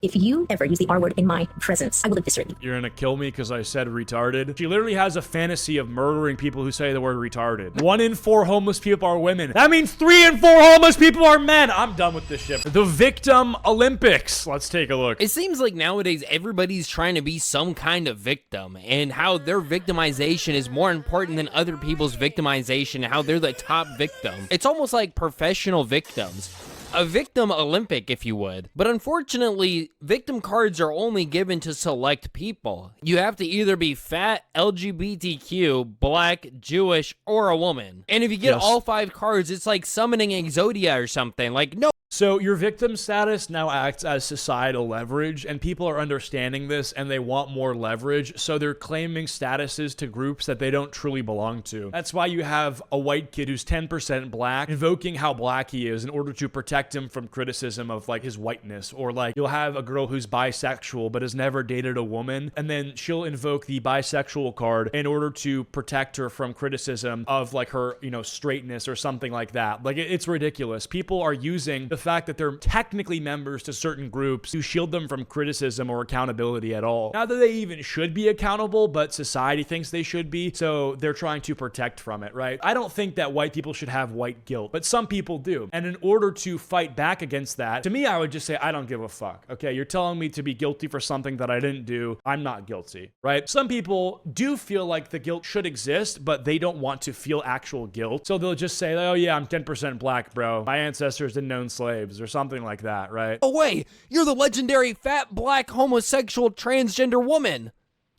If you ever use the R word in my presence, I will eviscerate you. You're gonna kill me because I said retarded? She literally has a fantasy of murdering people who say the word retarded. 1 in 4 homeless people are women. That means 3 in 4 homeless people are men. I'm done with this shit. The Victim Olympics. Let's take a look. It seems like nowadays everybody's trying to be some kind of victim, and how their victimization is more important than other people's victimization, and how they're the top victim. It's almost like professional victims. A victim Olympic, if you would. But unfortunately, victim cards are only given to select people. You have to either be fat, LGBTQ, black, Jewish, or a woman. And if you get all 5 cards, it's like summoning Exodia or something. Like, no. So your victim status now acts as societal leverage, and people are understanding this and they want more leverage, so they're claiming statuses to groups that they don't truly belong to. That's why you have a white kid who's 10% black invoking how black he is in order to protect him from criticism of like his whiteness. Or like you'll have a girl who's bisexual but has never dated a woman, and then she'll invoke the bisexual card in order to protect her from criticism of like her, you know, straightness or something like that. Like it's ridiculous. People are using the fact that they're technically members to certain groups to shield them from criticism or accountability at all. Not that they even should be accountable, but society thinks they should be, so they're trying to protect from it, right? I don't think that white people should have white guilt, but some people do. And in order to fight back against that, to me, I would just say, I don't give a fuck. Okay, you're telling me to be guilty for something that I didn't do. I'm not guilty, right? Some people do feel like the guilt should exist, but they don't want to feel actual guilt. So they'll just say, oh yeah, I'm 10% black, bro. My ancestors didn't own slaves or something like that, right? Oh wait, you're the legendary fat, black, homosexual, transgender woman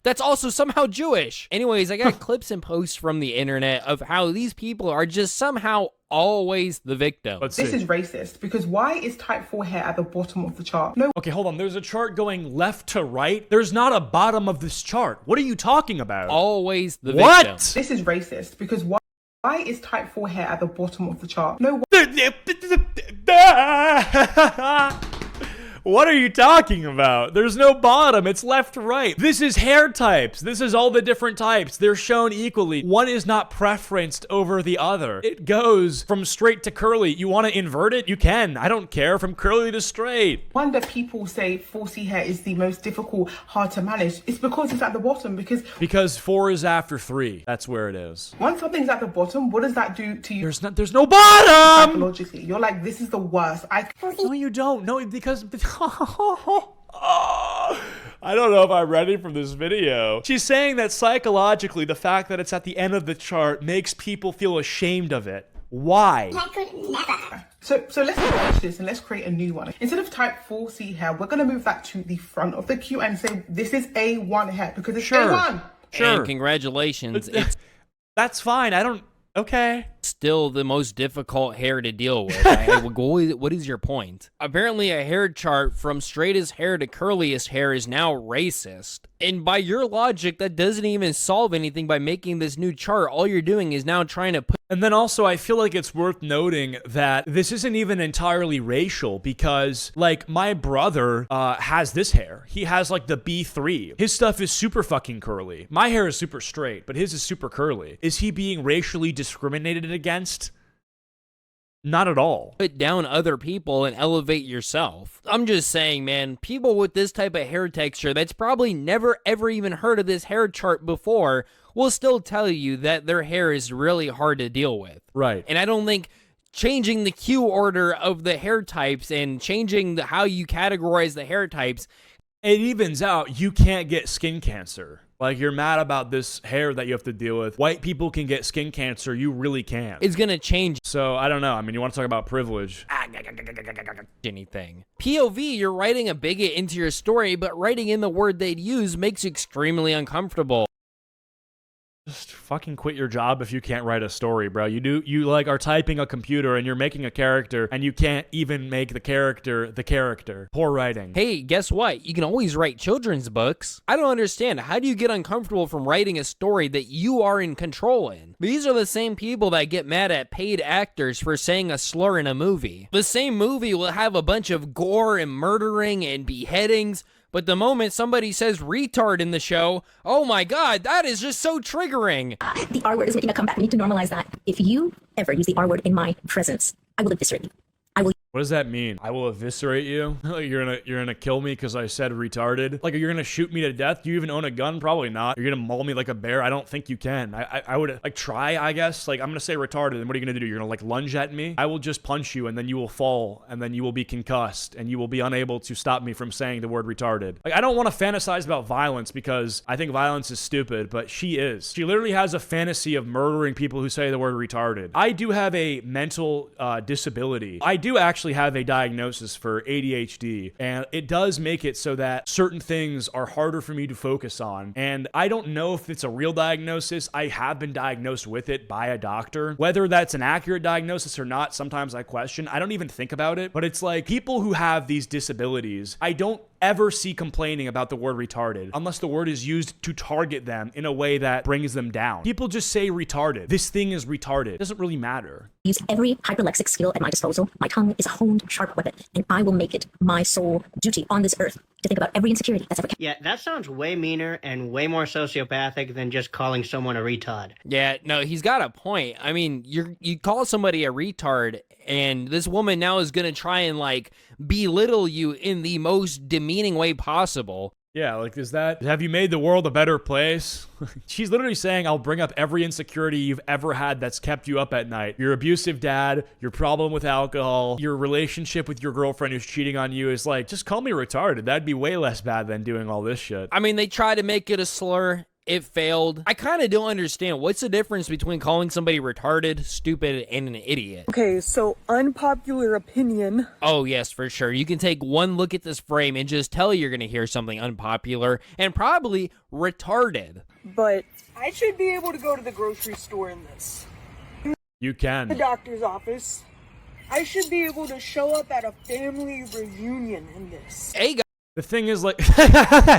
that's also somehow Jewish. Anyways, I got clips and posts from the internet of how these people are just somehow always the victim. This is racist, because why is type 4 hair at the bottom of the chart? No. Okay, hold on. There's a chart going left to right. There's not a bottom of this chart. What are you talking about? Always the victim. What? This is racist, because why is type 4 hair at the bottom of the chart? No. What are you talking about? There's no bottom. It's left to right. This is hair types. This is all the different types. They're shown equally. One is not preferenced over the other. It goes from straight to curly. You want to invert it? You can. I don't care. From curly to straight. Wonder people say 4C hair is the most difficult, hard to manage. It's because it's at the bottom. Because 4 is after 3. That's where it is. Once something's at the bottom, what does that do to you? There's no bottom. Psychologically, you're like, this is the worst. No, you don't. No, because. I don't know if I'm ready for this video. She's saying that psychologically, the fact that it's at the end of the chart makes people feel ashamed of it. Why? I could never. So let's change this and let's create a new one. Instead of type 4C hair, we're gonna move that to the front of the queue and say this is A1 hair because it's A1. Sure. And congratulations. That's fine. I don't. Okay. Still the most difficult hair to deal with. What is your point? Apparently a hair chart from straightest hair to curliest hair is now racist. And by your logic, that doesn't even solve anything by making this new chart. All you're doing is now trying to put. And then also, I feel like it's worth noting that this isn't even entirely racial because, like, my brother has this hair. He has, like, the B3. His stuff is super fucking curly. My hair is super straight, but his is super curly. Is he being racially discriminated against? Not at all. Put down other people and elevate yourself. I'm just saying, man, people with this type of hair texture that's probably never ever even heard of this hair chart before will still tell you that their hair is really hard to deal with. Right. And I don't think changing the queue order of the hair types and changing how you categorize the hair types, it evens out. You can't get skin cancer. Like, you're mad about this hair that you have to deal with. White people can get skin cancer. You really can't. It's gonna change. So, I don't know. I mean, you want to talk about privilege. Anything. POV, you're writing a bigot into your story, but writing in the word they'd use makes you extremely uncomfortable. Just fucking quit your job if you can't write a story, bro. You like are typing a computer and you're making a character and you can't even make the character. Poor writing. Hey, guess what? You can always write children's books. I don't understand. How do you get uncomfortable from writing a story that you are in control in? These are the same people that get mad at paid actors for saying a slur in a movie. The same movie will have a bunch of gore and murdering and beheadings, but the moment somebody says retard in the show, oh my god, that is just so triggering. The R word is making a comeback. We need to normalize that. If you ever use the R word in my presence, I will eviscerate you. I will What does that mean? I will eviscerate you? Like you're gonna kill me because I said retarded? Like you're gonna shoot me to death? Do you even own a gun? Probably not. You're gonna maul me like a bear? I don't think you can. I would like try, I guess. Like I'm gonna say retarded, and what are you gonna do? You're gonna like lunge at me? I will just punch you, and then you will fall, and then you will be concussed, and you will be unable to stop me from saying the word retarded. Like I don't want to fantasize about violence because I think violence is stupid, but she is. She literally has a fantasy of murdering people who say the word retarded. I do have a mental disability. I do actually have a diagnosis for ADHD, and it does make it so that certain things are harder for me to focus on. And I don't know if it's a real diagnosis. I have been diagnosed with it by a doctor. Whether that's an accurate diagnosis or not, sometimes I question. I don't even think about it, but it's like people who have these disabilities, I don't ever see complaining about the word retarded unless the word is used to target them in a way that brings them down. People just say retarded. This thing is retarded. It doesn't really matter. Use every hyperlexic skill at my disposal. My tongue is a honed, sharp weapon, and I will make it my sole duty on this earth to think about every insecurity that's ever kept. Yeah, that sounds way meaner and way more sociopathic than just calling someone a retard. Yeah, no, he's got a point. I mean, you call somebody a retard, and this woman now is gonna try and like belittle you in the most demeaning way possible. Yeah, like have you made the world a better place? She's literally saying, I'll bring up every insecurity you've ever had that's kept you up at night. Your abusive dad, your problem with alcohol, your relationship with your girlfriend who's cheating on you is like, just call me retarded. That'd be way less bad than doing all this shit. I mean, they try to make it a slur. It failed. I kind of don't understand. What's the difference between calling somebody retarded, stupid, and an idiot? Okay, so unpopular opinion. Oh, yes, for sure. You can take one look at this frame and just tell you're going to hear something unpopular and probably retarded. But I should be able to go to the grocery store in this. You can. The doctor's office. I should be able to show up at a family reunion in this. Hey, guys. The thing is like,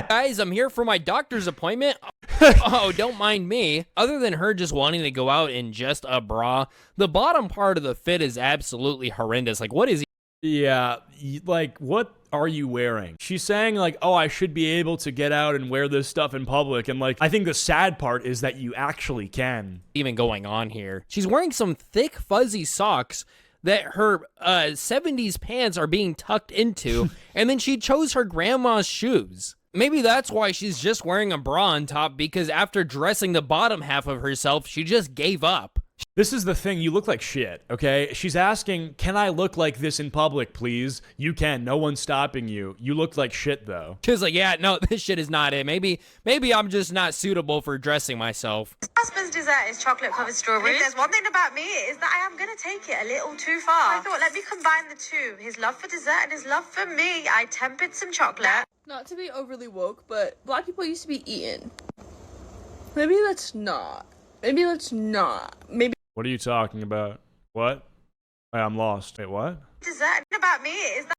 Guys, I'm here for my doctor's appointment. Oh, don't mind me. Other than her just wanting to go out in just a bra, the bottom part of the fit is absolutely horrendous. Like, what is he? Yeah, like, what are you wearing? She's saying like, oh, I should be able to get out and wear this stuff in public. And like, I think the sad part is that you actually can. Even going on here. She's wearing some thick, fuzzy socks that her 70s pants are being tucked into, and then she chose her grandma's shoes. Maybe that's why she's just wearing a bra on top, because after dressing the bottom half of herself, she just gave up. This is the thing, you look like shit, okay? She's asking, can I look like this in public, please? You can, no one's stopping you. You look like shit, though. She's like, yeah, no, this shit is not it. Maybe I'm just not suitable for dressing myself. Husband's dessert is chocolate-covered strawberries. If there's one thing about me, is that I am going to take it a little too far. I thought, let me combine the two. His love for dessert and his love for me. I tempered some chocolate. Not to be overly woke, but black people used to be eaten. Maybe let's not. Maybe let's not. Maybe. What are you talking about? What? Wait, I'm lost. Wait, what? Dessert about me is that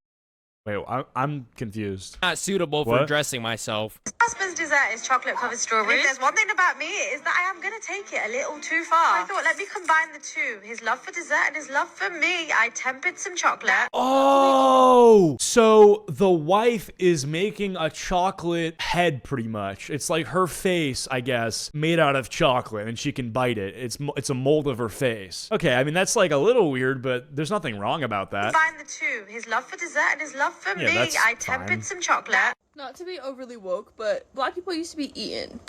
Wait, I'm confused. Not suitable for What? dressing myself. husband's dessert is chocolate-covered strawberries. If there's one thing about me, is that I am going to take it a little too far. I thought, let me combine the two. His love for dessert and his love for me. I tempered some chocolate. Oh! So the wife is making a chocolate head, pretty much. It's like her face, I guess, made out of chocolate, and she can bite it. It's a mold of her face. Okay, I mean, that's like a little weird, but there's nothing wrong about that. Combine the two. His love for dessert and his love for Yeah, me. that's I tempered fine. some chocolate. not to be overly woke, but black people used to be eaten.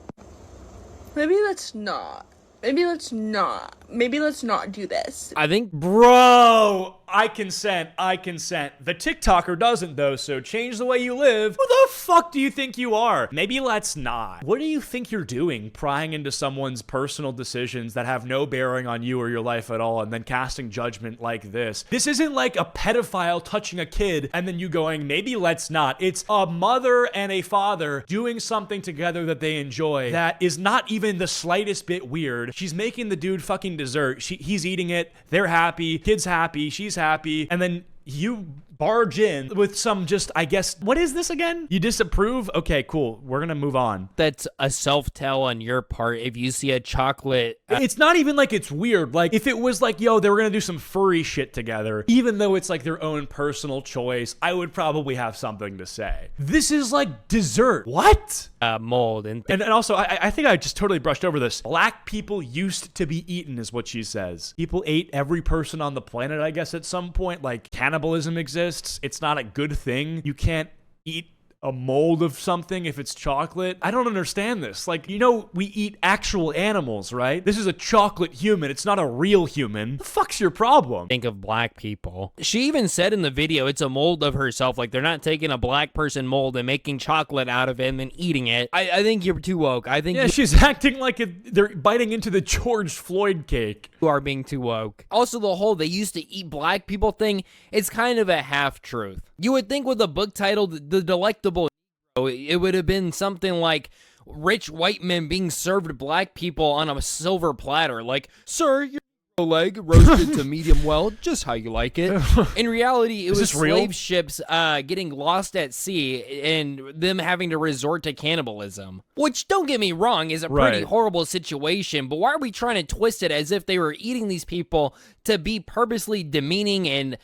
Maybe let's not. Maybe let's not. Maybe let's not do this. I think Bro, I consent. The TikToker doesn't, though, so change the way you live. Who the fuck do you think you are? Maybe let's not. What do you think you're doing, prying into someone's personal decisions that have no bearing on you or your life at all, and then casting judgment like this? This isn't like a pedophile touching a kid, and then you going, maybe let's not. It's a mother and a father doing something together that they enjoy that is not even the slightest bit weird. She's making the dude fucking dessert. He's eating it. They're happy. Kid's happy. She's happy. And then you barge in with some just, I guess, what is this again? You disapprove? Okay, cool. We're gonna move on. That's a self-tell on your part if you see a chocolate. It's not even like it's weird. Like, if it was like, yo, they were gonna do some furry shit together, even though it's like their own personal choice, I would probably have something to say. This is like dessert. What? Mold. And also, I think I just totally brushed over this. Black people used to be eaten, is what she says. People ate every person on the planet, I guess, at some point. Like, cannibalism exists. It's not a good thing. You can't eat a mold of something if it's chocolate. I don't understand this. Like, you know, we eat actual animals, right? This is a chocolate human. It's not a real human. The fuck's your problem? think of black people. She even said in the video it's a mold of herself. Like, they're not taking a black person mold and making chocolate out of it and then eating it. I think you're too woke. I think she's acting like they're biting into the George Floyd cake. You are being too woke. Also, the whole they used to eat black people thing, it's kind of a half-truth. You would think with a book titled The Delectable, it would have been something like rich white men being served black people on a silver platter. Like, sir, your leg roasted to medium well, just how you like it. In reality, it was slave ships getting lost at sea and them having to resort to cannibalism. Which, don't get me wrong, is a pretty horrible situation, but why are we trying to twist it as if they were eating these people to be purposely demeaning and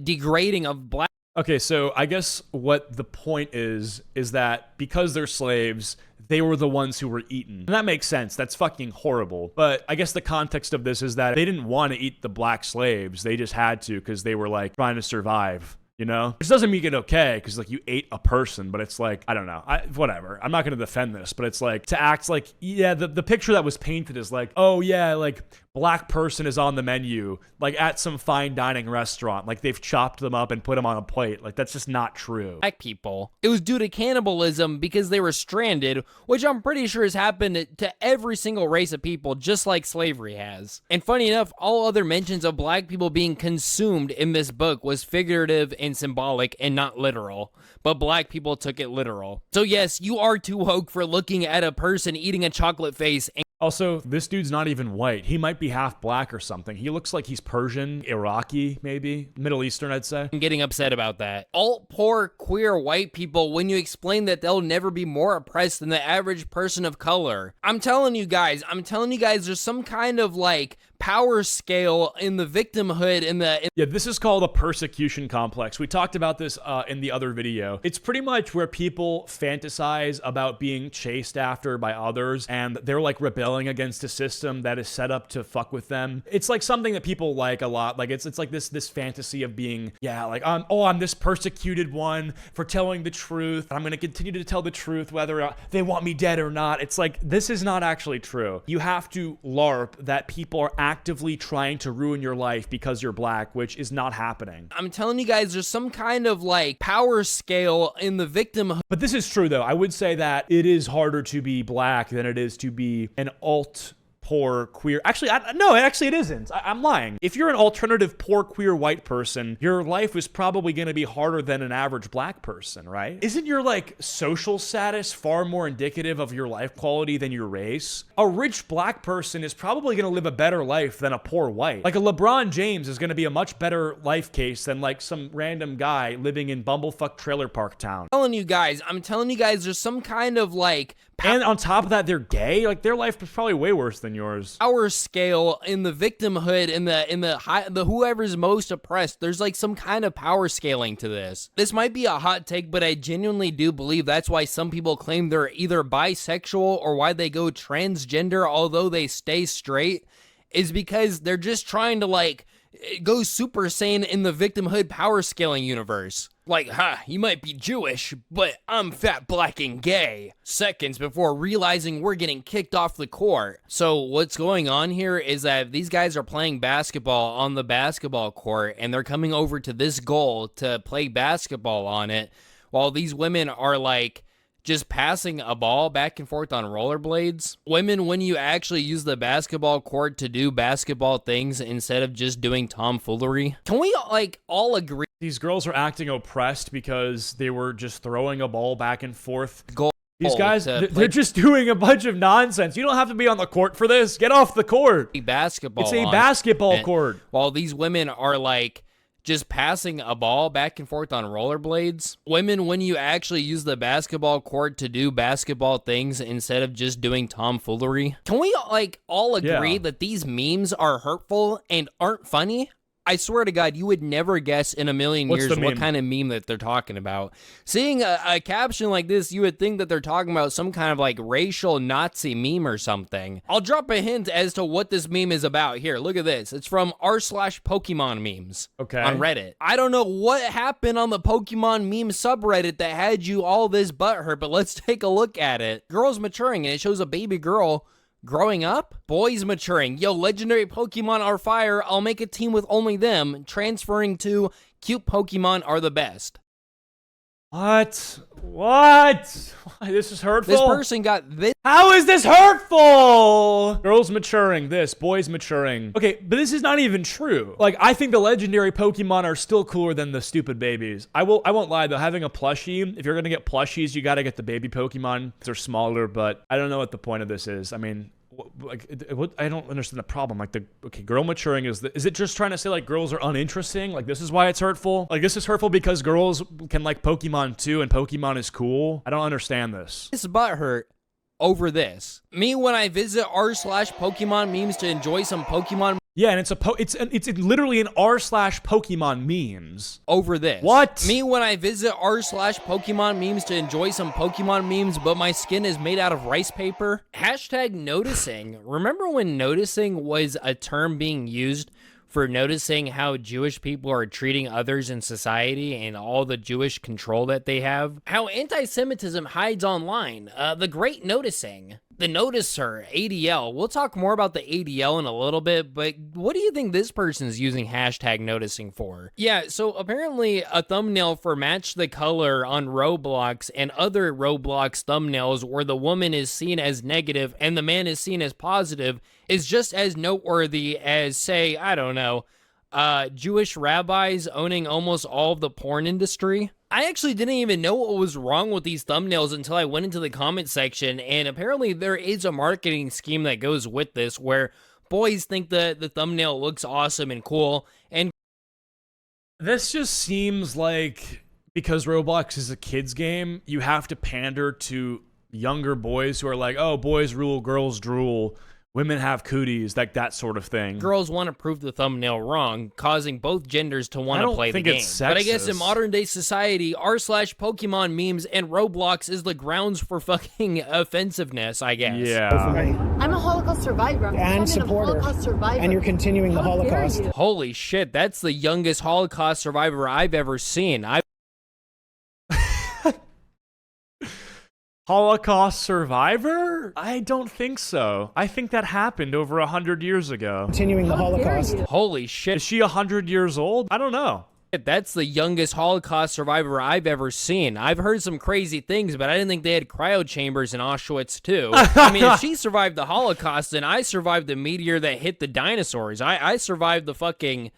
degrading of black? Okay, so I guess what the point is that because they're slaves, they were the ones who were eaten. And that makes sense. That's fucking horrible. But I guess the context of this is that they didn't want to eat the black slaves. They just had to because they were like trying to survive. You know? Which doesn't make it okay, because, like, you ate a person, but it's like, I don't know. Whatever. I'm not going to defend this, but it's like, to act like, yeah, the picture that was painted is like, oh, yeah, like, black person is on the menu, like, at some fine dining restaurant. Like, they've chopped them up and put them on a plate. Like, that's just not true. Black people. It was due to cannibalism because they were stranded, which I'm pretty sure has happened to every single race of people, just like slavery has. And funny enough, all other mentions of black people being consumed in this book was figurative and symbolic and not literal, but black people took it literal. So yes, you are too woke for looking at a person eating a chocolate face. And also, this dude's not even white. He might be half black or something. He looks like he's Persian, Iraqi, maybe. Middle Eastern, I'd say. I'm getting upset about that. All poor, queer, white people, when you explain that they'll never be more oppressed than the average person of color. I'm telling you guys, there's some kind of, like, power scale in the victimhood yeah, this is called a persecution complex. We talked about this in the other video. It's pretty much where people fantasize about being chased after by others, and they're like rebelling against a system that is set up to fuck with them. It's like something that people like a lot. Like, it's like this fantasy of being, yeah, like, I'm this persecuted one for telling the truth. I'm gonna continue to tell the truth whether they want me dead or not. It's like, this is not actually true. You have to LARP that people are actively trying to ruin your life because you're black, which is not happening. I'm telling you guys, there's some kind of, like, power scale in the victimhood. But this is true, though. I would say that it is harder to be black than it is to be an poor, queer. Actually, no, it isn't. I'm lying. If you're an alternative poor, queer, white person, your life is probably going to be harder than an average black person, right? Isn't your, like, social status far more indicative of your life quality than your race? A rich black person is probably going to live a better life than a poor white. Like, a LeBron James is going to be a much better life case than, like, some random guy living in bumblefuck trailer park town. I'm telling you guys, there's some kind of, like, and on top of that, they're gay. Like, their life is probably way worse than yours. Power scale in the victimhood, in the whoever's most oppressed. There's like some kind of power scaling to this. This might be a hot take, but I genuinely do believe that's why some people claim they're either bisexual or why they go transgender, although they stay straight, is because they're just trying to, like, go Super Saiyan in the victimhood power scaling universe. Like, you might be Jewish, but I'm fat, black, and gay. Seconds before realizing we're getting kicked off the court. So what's going on here is that these guys are playing basketball on the basketball court, and they're coming over to this goal to play basketball on it, while these women are, like, just passing a ball back and forth on rollerblades. Women, when you actually use the basketball court to do basketball things instead of just doing tomfoolery. Can we, like, all agree? These girls are acting oppressed because they were just throwing a ball back and forth. These guys, they're just doing a bunch of nonsense. You don't have to be on the court for this. Get off the court. Basketball. It's a basketball court. While these women are, like, just passing a ball back and forth on rollerblades. Women, when you actually use the basketball court to do basketball things instead of just doing tomfoolery. Can we like all agree that these memes are hurtful and aren't funny? I swear to God, you would never guess in a million years what kind of meme that they're talking about. Seeing a caption like this, you would think that they're talking about some kind of like racial Nazi meme or something. I'll drop a hint as to what this meme is about. Here, look at this. It's from r/Pokemon memes on Reddit. I don't know what happened on the Pokemon meme subreddit that had you all this butthurt, but let's take a look at it. Girls maturing, and it shows a baby girl growing up? Boys maturing. Yo, legendary Pokemon are fire. I'll make a team with only them. Transferring to cute Pokemon are the best. What? What? This is hurtful? This person got this. How is this hurtful? Girls maturing, this. Boys maturing. Okay, but this is not even true. Like, I think the legendary Pokemon are still cooler than the stupid babies. I won't lie, though. Having a plushie, if you're gonna get plushies, you gotta get the baby Pokemon. They're smaller, but I don't know what the point of this is. I mean, I don't understand the problem. Like, girl maturing is it just trying to say like girls are uninteresting? Like, this is why it's hurtful? Like, this is hurtful because girls can like Pokemon too and Pokemon is cool? I don't understand this. This butthurt over this. Me when I visit r/Pokemon memes to enjoy some Pokemon. Yeah, and it's literally an r/Pokemon memes. Over this. What? Me when I visit r/Pokemon memes to enjoy some Pokemon memes, but my skin is made out of rice paper. Hashtag noticing. Remember when noticing was a term being used for noticing how Jewish people are treating others in society and all the Jewish control that they have? How anti-Semitism hides online. The great noticing. The noticer, ADL. We'll talk more about the ADL in a little bit, but what do you think this person's using hashtag noticing for? Yeah, so apparently a thumbnail for Match the Color on Roblox and other Roblox thumbnails where the woman is seen as negative and the man is seen as positive is just as noteworthy as, say, I don't know, Jewish rabbis owning almost all of the porn industry. I actually didn't even know what was wrong with these thumbnails until I went into the comment section, and apparently there is a marketing scheme that goes with this where boys think the thumbnail looks awesome and cool, and this just seems like because Roblox is a kid's game, you have to pander to younger boys who are like, oh, boys rule, girls drool. Women have cooties, like that sort of thing. Girls want to prove the thumbnail wrong, causing both genders to want to play the game. But I guess in modern day society, r/Pokemon memes and Roblox is the grounds for fucking offensiveness, I guess. Yeah. I'm a Holocaust survivor. And supporter. And you're continuing the Holocaust. Holy shit, that's the youngest Holocaust survivor I've ever seen. Holocaust survivor? I don't think so. I think that happened over 100 years ago. Continuing the Holocaust. Holy shit. Is she 100 years old? I don't know. That's the youngest Holocaust survivor I've ever seen. I've heard some crazy things, but I didn't think they had cryo chambers in Auschwitz too. I mean, if she survived the Holocaust, then I survived the meteor that hit the dinosaurs. I survived the fucking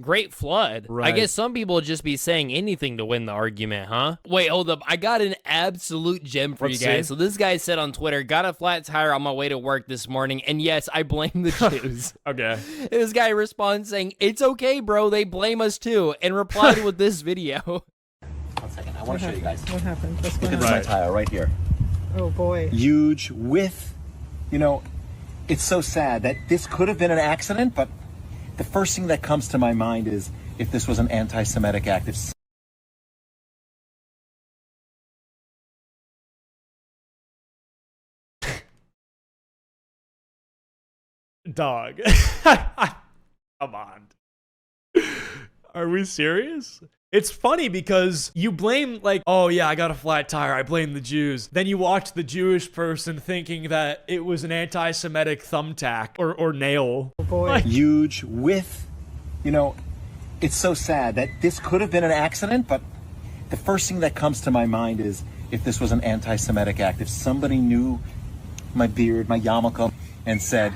Great Flood. Right. I guess some people would just be saying anything to win the argument, huh? Wait, hold up. I got an absolute gem for you guys. So this guy said on Twitter, got a flat tire on my way to work this morning, and yes, I blame the Jews. Okay. This guy responds saying, it's okay, bro, they blame us too, and replied with this video. 1 second, I want to show you guys. What happened? What's Look going at on? this tire right here. Oh boy. Huge width. You know, it's so sad that this could have been an accident, but the first thing that comes to my mind is if this was an anti-Semitic act. If Dog. Come on. Are we serious? It's funny because you blame, like, oh yeah, I got a flat tire, I blame the Jews. Then you watch the Jewish person thinking that it was an anti-Semitic thumbtack or nail. Oh boy. Like, huge width. You know, it's so sad that this could have been an accident, but the first thing that comes to my mind is if this was an anti-Semitic act. If somebody knew my beard, my yarmulke, and said,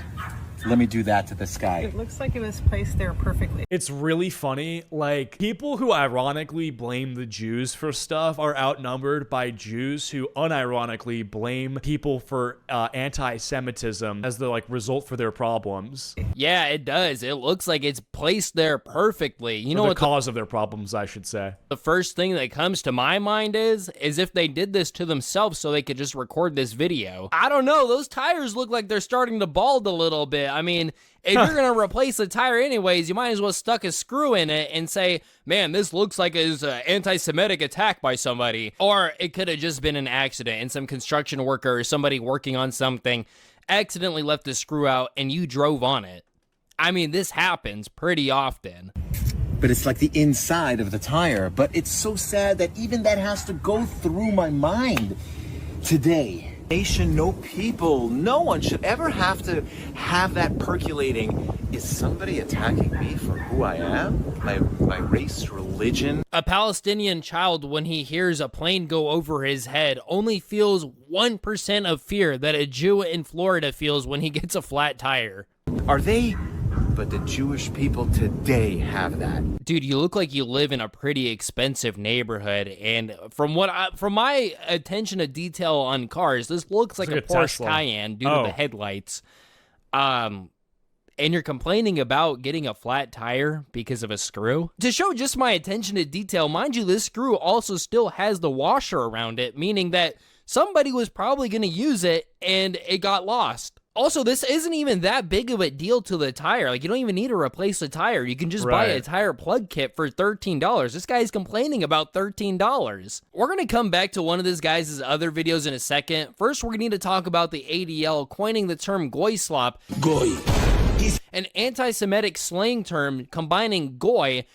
Let me do that to this guy. It looks like it was placed there perfectly. It's really funny. Like, people who ironically blame the Jews for stuff are outnumbered by Jews who unironically blame people for anti-Semitism as the, like, result for their problems. Yeah, it does. It looks like it's placed there perfectly. You know the what cause of their problems, I should say. The first thing that comes to my mind is if they did this to themselves so they could just record this video. I don't know. Those tires look like they're starting to bald a little bit. I mean, if you're going to replace the tire anyways, you might as well stuck a screw in it and say, man, this looks like it's an anti-Semitic attack by somebody. Or it could have just been an accident and some construction worker or somebody working on something accidentally left the screw out and you drove on it. I mean, this happens pretty often. But it's like the inside of the tire. But it's so sad that even that has to go through my mind today. Nation, no people, no one should ever have to have that percolating. Is somebody attacking me for who I am? My race, religion? A Palestinian child, when he hears a plane go over his head, only feels 1% of fear that a Jew in Florida feels when he gets a flat tire. Are they? But the Jewish people today have that. Dude, you look like you live in a pretty expensive neighborhood, and from my attention to detail on cars, this looks like a Porsche Cayenne due to the headlights. And you're complaining about getting a flat tire because of a screw? To show just my attention to detail, mind you, this screw also still has the washer around it, meaning that somebody was probably going to use it and it got lost. Also, this isn't even that big of a deal to the tire. Like, you don't even need to replace the tire. You can just buy a tire plug kit for $13. This guy's complaining about $13. We're going to come back to one of this guy's other videos in a second. First, we're going to need to talk about the ADL coining the term goy slop. Goy. An anti-Semitic slang term combining goy,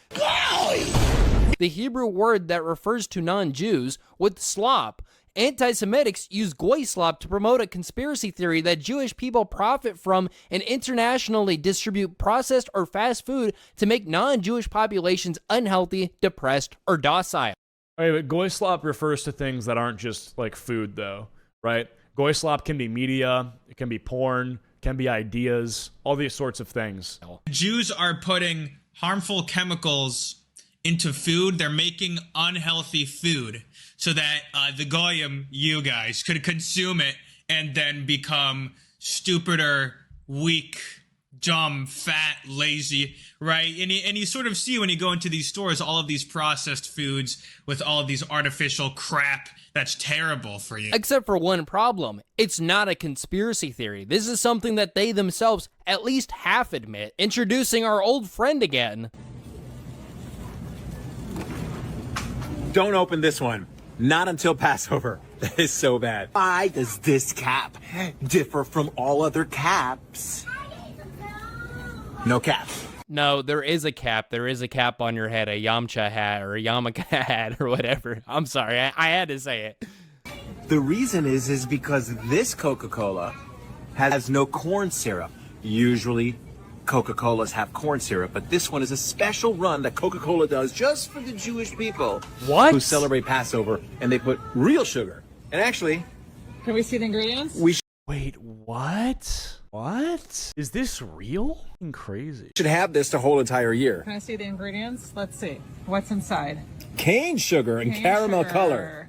the Hebrew word that refers to non-Jews, with slop. Anti-Semitics use goy slop to promote a conspiracy theory that Jewish people profit from and internationally distribute processed or fast food to make non-Jewish populations unhealthy, depressed, or docile. Okay, but goy slop refers to things that aren't just like food, though, right? Goy slop can be media, it can be porn, it can be ideas, all these sorts of things. Jews are putting harmful chemicals into food. They're making unhealthy food so that the goyim, you guys, could consume it and then become stupider, weak, dumb, fat, lazy, right? And you sort of see when you go into these stores all of these processed foods with all of these artificial crap that's terrible for you. Except for one problem. It's not a conspiracy theory. This is something that they themselves at least half admit. Introducing our old friend again. Don't open this one. Not until Passover. That is so bad. Why does this cap differ from all other caps? No cap. No, there is a cap. There is a cap on your head, a Yamcha hat or a Yarmulke hat or whatever. I'm sorry, I had to say it. The reason is because this Coca-Cola has no corn syrup. Usually Coca-Colas have corn syrup, but this one is a special run that Coca-Cola does just for the Jewish people who celebrate Passover, and they put real sugar. And actually, can we see the ingredients? Wait, what? What? Is this real? Crazy. Should have this the whole entire year. Can I see the ingredients? Let's see. What's inside? Cane sugar and caramel color.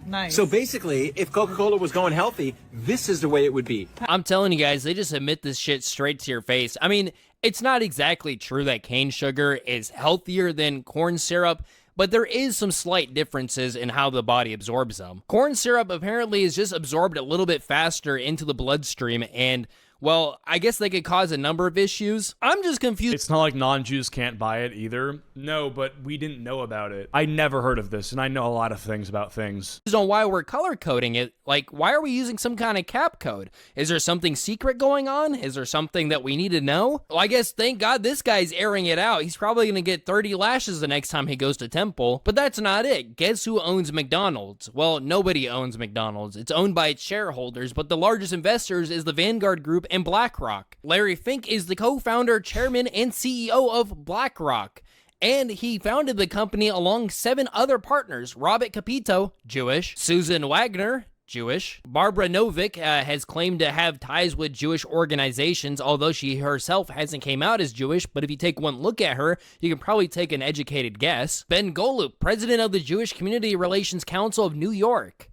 Nice. So basically, if Coca-Cola was going healthy, this is the way it would be. I'm telling you guys, they just admit this shit straight to your face. I mean, it's not exactly true that cane sugar is healthier than corn syrup, but there is some slight differences in how the body absorbs them. Corn syrup apparently is just absorbed a little bit faster into the bloodstream, and well, I guess they could cause a number of issues. I'm just confused. It's not like non-Jews can't buy it either. No, but we didn't know about it. I never heard of this, and I know a lot of things about things. On why we're color coding it. Like, why are we using some kind of cap code? Is there something secret going on? Is there something that we need to know? Well, I guess thank God this guy's airing it out. He's probably going to get 30 lashes the next time he goes to temple. But that's not it. Guess who owns McDonald's? Well, nobody owns McDonald's. It's owned by its shareholders, but the largest investors is the Vanguard Group and BlackRock. Larry Fink is the co-founder, chairman, and CEO of BlackRock. And he founded the company along 7 other partners: Robert Capito, Jewish; Susan Wagner, Jewish. Barbara Novick has claimed to have ties with Jewish organizations, although she herself hasn't came out as Jewish, but if you take one look at her, you can probably take an educated guess. Ben Golub, president of the Jewish Community Relations Council of New York.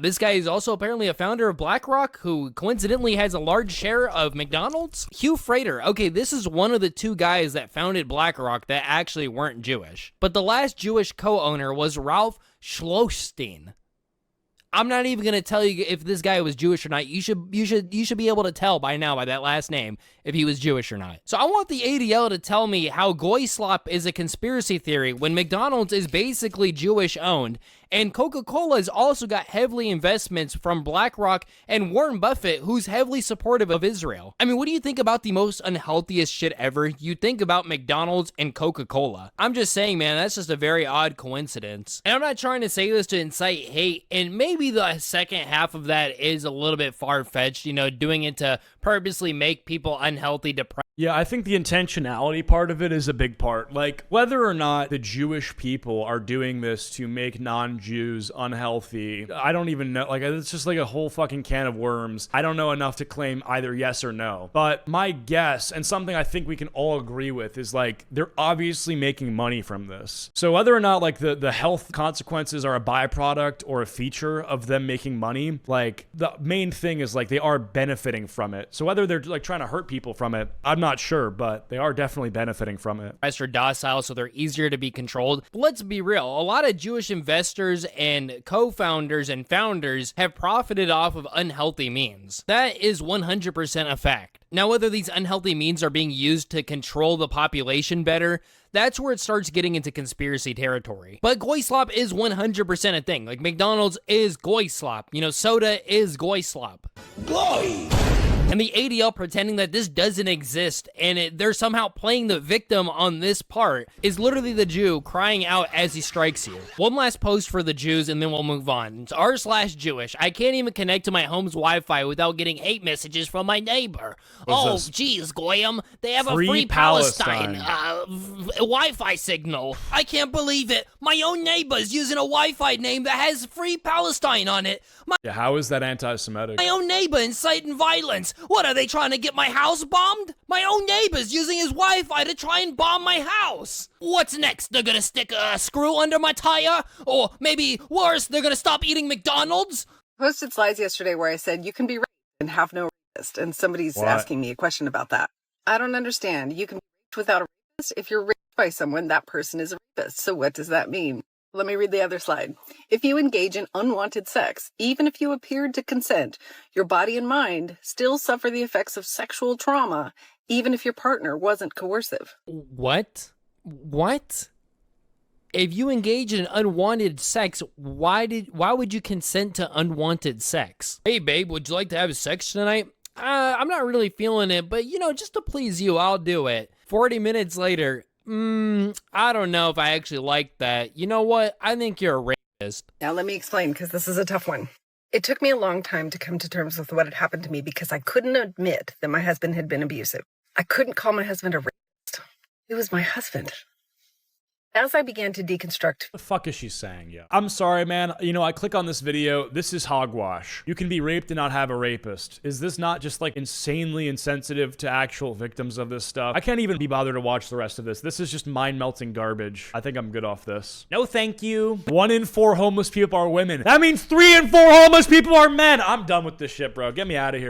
This guy is also apparently a founder of BlackRock, who coincidentally has a large share of McDonald's. Hugh Frater. Okay, this is one of the two guys that founded BlackRock that actually weren't Jewish. But the last Jewish co-owner was Ralph Schlossstein. I'm not even gonna tell you if this guy was Jewish or not. You should be able to tell by now by that last name if he was Jewish or not. So I want the ADL to tell me how Goy Slop is a conspiracy theory when McDonald's is basically Jewish owned, and Coca-Cola has also got heavily investments from BlackRock and Warren Buffett, who's heavily supportive of Israel. I mean, what do you think about the most unhealthiest shit ever? You think about McDonald's and Coca-Cola. I'm just saying, man, that's just a very odd coincidence. And I'm not trying to say this to incite hate, and maybe the second half of that is a little bit far-fetched, you know, doing it to purposely make people unhealthy, depressed. Yeah, I think the intentionality part of it is a big part. Like, whether or not the Jewish people are doing this to make non-Jews unhealthy, I don't even know. Like, it's just like a whole fucking can of worms. I don't know enough to claim either yes or no. But my guess, and something I think we can all agree with, is like, they're obviously making money from this. So whether or not like the health consequences are a byproduct or a feature of them making money, like, the main thing is like they are benefiting from it. So whether they're like trying to hurt people from it, I'm not sure, but they are definitely benefiting from it. Are docile, so they're easier to be controlled. But let's be real, a lot of Jewish investors and co-founders and founders have profited off of unhealthy means. That is 100% a fact. Now, whether these unhealthy means are being used to control the population better, that's where it starts getting into conspiracy territory. But Goy Slop is 100% a thing. Like, McDonald's is Goy Slop. You know, soda is Goy Slop. Goy! And the ADL pretending that this doesn't exist and they're somehow playing the victim on this part is literally the Jew crying out as he strikes you. One last post for the Jews and then we'll move on. It's r/Jewish. I can't even connect to my home's Wi-Fi without getting hate messages from my neighbor. Oh, geez, Goyim. They have a free Palestine Wi-Fi signal. I can't believe it. My own neighbor's using a Wi-Fi name that has free Palestine on it. Yeah, how is that anti-Semitic? My own neighbor inciting violence. What, are they trying to get my house bombed? My own neighbor's using his Wi-Fi to try and bomb my house. What's next? They're gonna stick a screw under my tire? Or maybe worse, they're gonna stop eating McDonald's? I posted slides yesterday where I said you can be raped and have no rapist, and somebody's asking me a question about that. I don't understand. You can be raped without a rapist. If you're raped by someone, that person is a rapist. So what does that mean? Let me read the other slide. If you engage in unwanted sex, even if you appeared to consent, your body and mind still suffer the effects of sexual trauma, even if your partner wasn't coercive. What? What? If you engage in unwanted sex, why would you consent to unwanted sex? Hey, babe, would you like to have sex tonight? I'm not really feeling it, but, you know, just to please you, I'll do it. 40 minutes later, I don't know if I actually like that. You know what? I think you're a rapist. Now let me explain, because this is a tough one. It took me a long time to come to terms with what had happened to me because I couldn't admit that my husband had been abusive. I couldn't call my husband a rapist. It was my husband. As I began to deconstruct... The fuck is she saying? Yeah. I'm sorry, man. You know, I click on this video. This is hogwash. You can be raped and not have a rapist. Is this not just like insanely insensitive to actual victims of this stuff? I can't even be bothered to watch the rest of this. This is just mind-melting garbage. I think I'm good off this. No, thank you. 1 in 4 homeless people are women. That means 3 in 4 homeless people are men. I'm done with this shit, bro. Get me out of here.